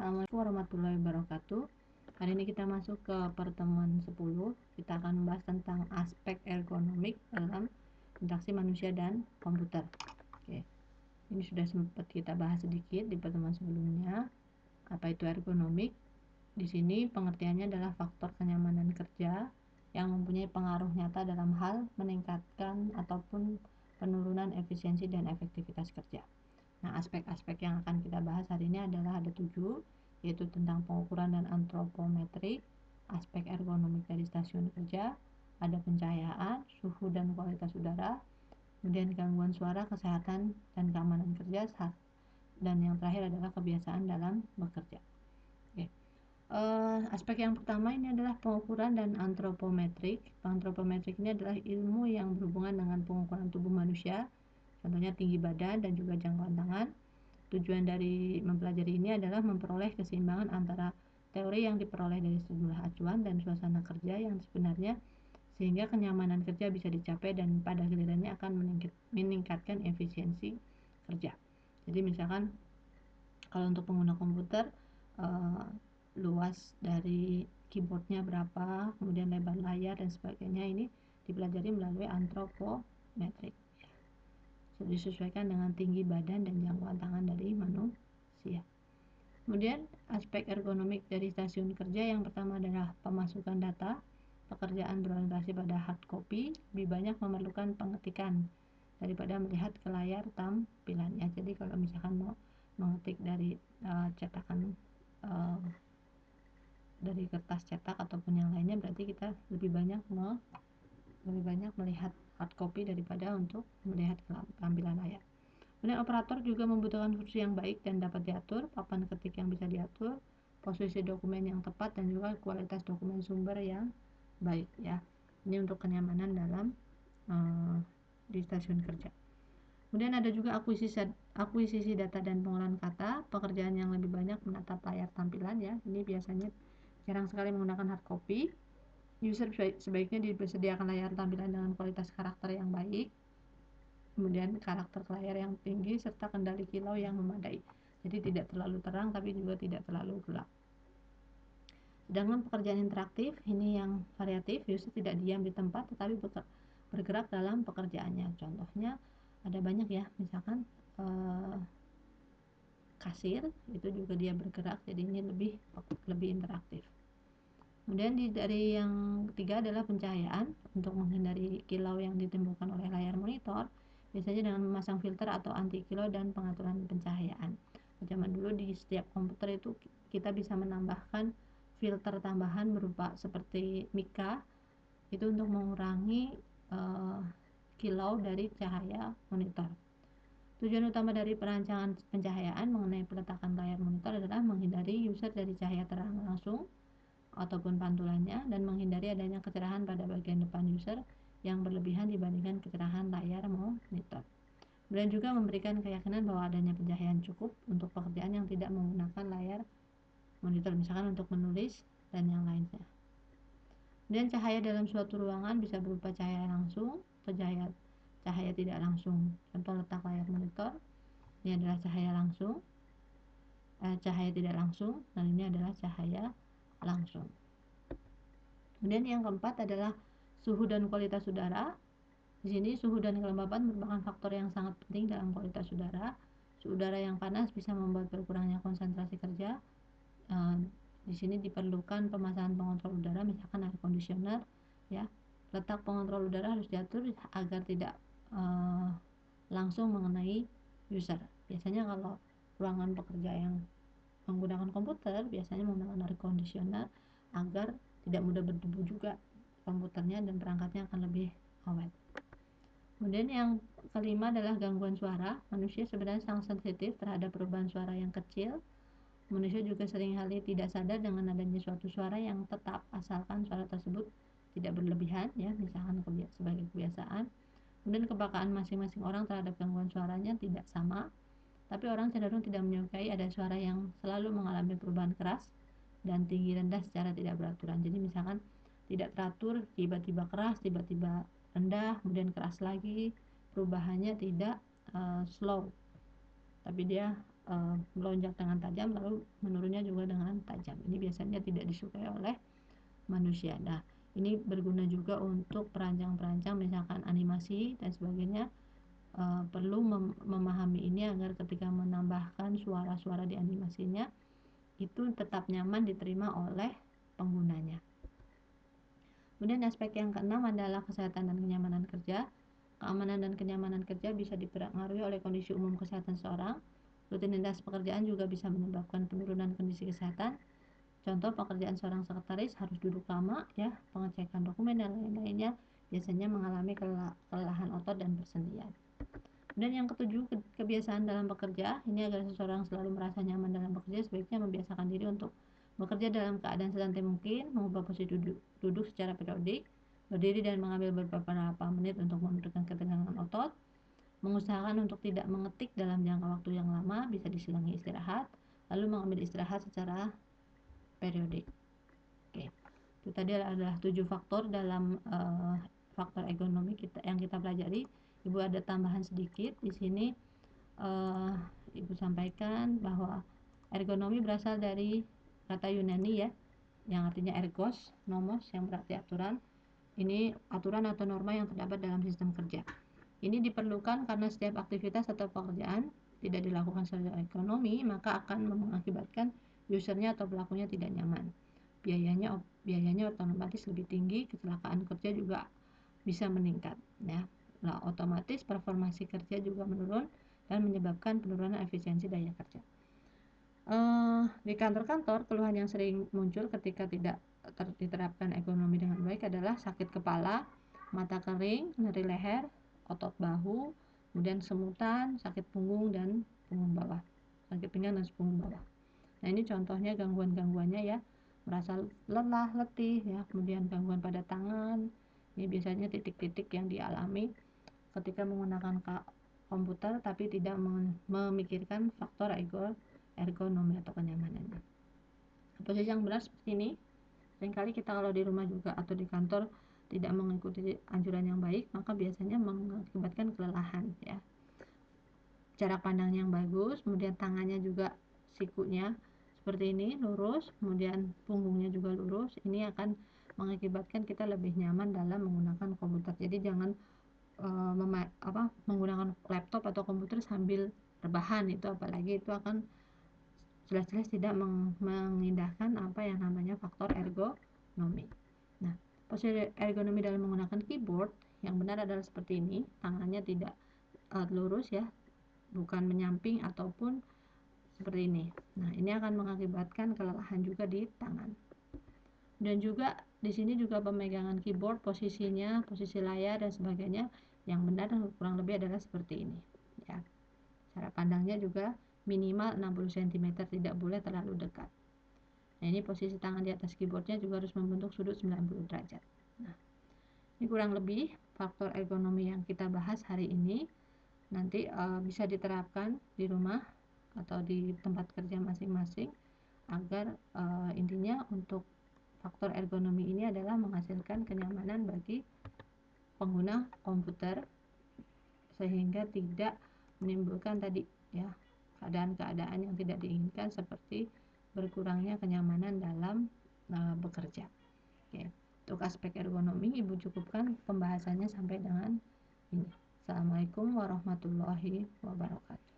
Assalamualaikum warahmatullahi wabarakatuh. Hari ini kita masuk ke pertemuan 10. Kita akan membahas tentang aspek ergonomik dalam interaksi manusia dan komputer. Oke. Ini sudah sempat kita bahas sedikit di pertemuan sebelumnya. Apa itu ergonomik? Di sini pengertiannya adalah faktor kenyamanan kerja yang mempunyai pengaruh nyata dalam hal meningkatkan ataupun penurunan efisiensi dan efektivitas kerja. Nah, aspek-aspek yang akan kita bahas hari ini adalah ada 7, yaitu tentang pengukuran dan antropometrik, aspek ergonomik dari stasiun kerja, ada pencahayaan, suhu dan kualitas udara, kemudian gangguan suara, kesehatan dan keamanan kerja, dan yang terakhir adalah kebiasaan dalam bekerja. Oke. Aspek yang pertama ini adalah pengukuran dan antropometrik. Antropometrik ini adalah ilmu yang berhubungan dengan pengukuran tubuh manusia, contohnya tinggi badan dan juga jangkauan tangan. Tujuan dari mempelajari ini adalah memperoleh keseimbangan antara teori yang diperoleh dari sejumlah acuan dan suasana kerja yang sebenarnya, sehingga kenyamanan kerja bisa dicapai dan pada gilirannya akan meningkatkan efisiensi kerja. Jadi misalkan kalau untuk pengguna komputer, luas dari keyboardnya berapa, kemudian lebar layar dan sebagainya, ini dipelajari melalui antropometrik, disesuaikan dengan tinggi badan dan jangkauan tangan dari manusia. Kemudian aspek ergonomik dari stasiun kerja yang pertama adalah pemasukan data. Pekerjaan berorientasi pada hard copy lebih banyak memerlukan pengetikan daripada melihat ke layar tampilannya. Jadi kalau misalkan mau mengetik dari cetakan dari kertas cetak ataupun yang lainnya, berarti kita lebih banyak melihat hard copy daripada untuk melihat tampilan layar. Kemudian operator juga membutuhkan kursi yang baik dan dapat diatur, papan ketik yang bisa diatur, posisi dokumen yang tepat, dan juga kualitas dokumen sumber yang baik, ya. Ini untuk kenyamanan dalam di stasiun kerja. Kemudian ada juga akuisisi data dan pengolahan kata, pekerjaan yang lebih banyak menatap layar tampilan, ya. Ini biasanya jarang sekali menggunakan hard copy. User sebaiknya disediakan layar tampilan dengan kualitas karakter yang baik, kemudian karakter layar yang tinggi, serta kendali kilau yang memadai. Jadi tidak terlalu terang tapi juga tidak terlalu gelap. Sedangkan pekerjaan interaktif, ini yang variatif, user tidak diam di tempat tetapi bergerak dalam pekerjaannya. Contohnya ada banyak, ya, misalkan kasir itu juga dia bergerak, jadi ini lebih interaktif. Kemudian dari yang ketiga adalah pencahayaan. Untuk menghindari kilau yang ditimbulkan oleh layar monitor, biasanya dengan memasang filter atau anti kilau dan pengaturan pencahayaan. Zaman dulu di setiap komputer itu kita bisa menambahkan filter tambahan berupa seperti mica, itu untuk mengurangi kilau dari cahaya monitor. Tujuan utama dari perancangan pencahayaan mengenai peletakan layar monitor adalah menghindari user dari cahaya terang langsung ataupun pantulannya, dan menghindari adanya kecerahan pada bagian depan user yang berlebihan dibandingkan kecerahan layar monitor. Dan juga memberikan keyakinan bahwa adanya pencahayaan cukup untuk pekerjaan yang tidak menggunakan layar monitor, misalkan untuk menulis dan yang lainnya. Dan cahaya dalam suatu ruangan bisa berupa cahaya langsung atau cahaya tidak langsung. Contoh letak layar monitor, ini adalah cahaya langsung, cahaya tidak langsung, dan ini adalah cahaya langsung. Kemudian yang keempat adalah suhu dan kualitas udara. Di sini suhu dan kelembapan merupakan faktor yang sangat penting dalam kualitas udara. Suhu udara yang panas bisa membuat berkurangnya konsentrasi kerja. Di sini diperlukan pemasangan pengontrol udara, misalkan air conditioner, ya. Letak pengontrol udara harus diatur agar tidak langsung mengenai user. Biasanya kalau ruangan pekerja yang menggunakan komputer biasanya menggunakan air conditioner agar tidak mudah berdebu juga komputernya dan perangkatnya akan lebih awet. Kemudian yang kelima adalah gangguan suara. Manusia sebenarnya sangat sensitif terhadap perubahan suara yang kecil. Manusia juga seringkali tidak sadar dengan adanya suatu suara yang tetap, asalkan suara tersebut tidak berlebihan, ya, misalkan sebagai kebiasaan. Kemudian kepekaan masing-masing orang terhadap gangguan suaranya tidak sama, tapi orang cenderung tidak menyukai ada suara yang selalu mengalami perubahan keras dan tinggi rendah secara tidak beraturan. Jadi misalkan tidak teratur, tiba-tiba keras, tiba-tiba rendah, kemudian keras lagi, perubahannya tidak slow, tapi dia melonjak dengan tajam lalu menurunnya juga dengan tajam. Ini biasanya tidak disukai oleh manusia. Nah, ini berguna juga untuk perancang-perancang misalkan animasi dan sebagainya, perlu memahami ini agar ketika menambahkan suara-suara di animasinya itu tetap nyaman diterima oleh penggunanya. Kemudian aspek yang keenam adalah kesehatan dan kenyamanan kerja. Keamanan dan kenyamanan kerja bisa dipengaruhi oleh kondisi umum kesehatan seorang. Rutinitas pekerjaan juga bisa menyebabkan penurunan kondisi kesehatan. Contoh, pekerjaan seorang sekretaris harus duduk lama, ya, pengecekan dokumen dan lain-lainnya biasanya mengalami kelelahan otot dan persendian. Dan yang ketujuh, kebiasaan dalam bekerja. Ini agar seseorang selalu merasa nyaman dalam bekerja, sebaiknya membiasakan diri untuk bekerja dalam keadaan sesantai mungkin, mengubah posisi duduk secara periodik, berdiri dan mengambil beberapa menit untuk memberikan ketegangan otot, mengusahakan untuk tidak mengetik dalam jangka waktu yang lama, bisa diselingi istirahat, lalu mengambil istirahat secara periodik. Oke, itu tadi adalah 7 faktor dalam faktor ergonomi yang kita pelajari. Ibu ada tambahan sedikit di sini. Ibu sampaikan bahwa ergonomi berasal dari kata Yunani, ya, yang artinya ergos, nomos yang berarti aturan. Ini aturan atau norma yang terdapat dalam sistem kerja. Ini diperlukan karena setiap aktivitas atau pekerjaan tidak dilakukan secara ekonomi, maka akan mengakibatkan usernya atau pelakunya tidak nyaman. Biayanya otomatis lebih tinggi, kecelakaan kerja juga bisa meningkat, ya. Nah, otomatis performasi kerja juga menurun dan menyebabkan penurunan efisiensi daya kerja. Di kantor-kantor, keluhan yang sering muncul ketika tidak diterapkan ekonomi dengan baik adalah sakit kepala, mata kering, nyeri leher, otot bahu, kemudian semutan, sakit punggung dan punggung bawah, sakit pinggang dan punggung bawah. Nah, ini contohnya gangguan-gangguannya, ya, merasa lelah, letih, ya, kemudian gangguan pada tangan. Ini biasanya titik-titik yang dialami ketika menggunakan komputer tapi tidak memikirkan faktor ergonomi atau kenyamanannya. Posisi yang benar seperti ini. Seringkali kita kalau di rumah juga atau di kantor tidak mengikuti anjuran yang baik, maka biasanya mengakibatkan kelelahan, ya. Jarak pandang yang bagus, kemudian tangannya juga sikunya seperti ini lurus, kemudian punggungnya juga lurus. Ini akan mengakibatkan kita lebih nyaman dalam menggunakan komputer. Jadi jangan menggunakan laptop atau komputer sambil rebahan, itu apalagi itu akan jelas-jelas tidak mengindahkan apa yang namanya faktor ergonomi. Nah, posisi ergonomi dalam menggunakan keyboard yang benar adalah seperti ini, tangannya tidak lurus, ya, bukan menyamping ataupun seperti ini. Nah, ini akan mengakibatkan kelelahan juga di tangan. Dan juga di sini juga pemegangan keyboard, posisinya, posisi layar dan sebagainya yang benar dan kurang lebih adalah seperti ini, ya. Cara pandangnya juga minimal 60 cm, tidak boleh terlalu dekat. Nah, ini posisi tangan di atas keyboardnya juga harus membentuk sudut 90 derajat. Nah, ini kurang lebih faktor ergonomi yang kita bahas hari ini. Nanti bisa diterapkan di rumah atau di tempat kerja masing-masing agar intinya untuk faktor ergonomi ini adalah menghasilkan kenyamanan bagi pengguna komputer sehingga tidak menimbulkan tadi, ya, keadaan-keadaan yang tidak diinginkan seperti berkurangnya kenyamanan dalam bekerja. Oke, untuk aspek ergonomi Ibu cukupkan pembahasannya sampai dengan ini. Assalamualaikum warahmatullahi wabarakatuh.